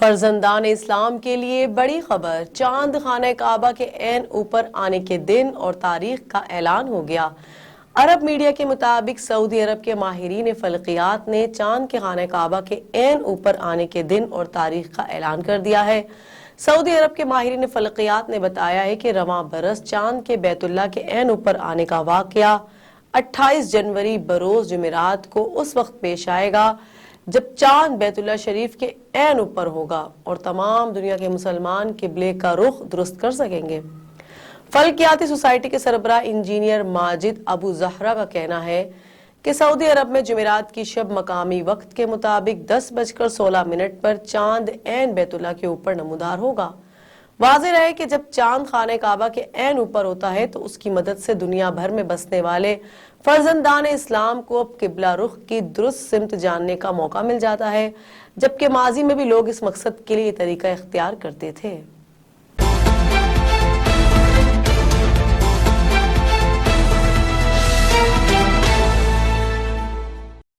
فرزندان اسلام کے لیے بڑی خبر، چاند خانہ کعبہ کے عین اوپر آنے کے دن اور تاریخ کا اعلان ہو گیا۔ عرب میڈیا کے مطابق سعودی عرب کے ماہرین فلکیات نے چاند کے خانہ کعبہ کے عین اوپر آنے کے دن اور تاریخ کا اعلان کر دیا ہے۔ سعودی عرب کے ماہرین فلکیات نے بتایا ہے کہ رواں برس چاند کے بیت اللہ کے عین اوپر آنے کا واقعہ 28 جنوری بروز جمعرات کو اس وقت پیش آئے گا جب چاند بیت اللہ شریف کے عین اوپر ہوگا اور تمام دنیا کے مسلمان قبلے کا رخ درست کر سکیں گے۔ فلکیاتی سوسائٹی کے سربراہ انجینئر ماجد ابو زہرا کا کہنا ہے کہ سعودی عرب میں جمعرات کی شب مقامی وقت کے مطابق 10:16 پر چاند عین بیت اللہ کے اوپر نمودار ہوگا۔ واضح رہے کہ جب چاند خانہ کعبہ کے عین اوپر ہوتا ہے تو اس کی مدد سے دنیا بھر میں بسنے والے فرزندان اسلام کو اب قبلہ رخ کی درست سمت جاننے کا موقع مل جاتا ہے، جبکہ ماضی میں بھی لوگ اس مقصد کے لیے یہ طریقہ اختیار کرتے تھے۔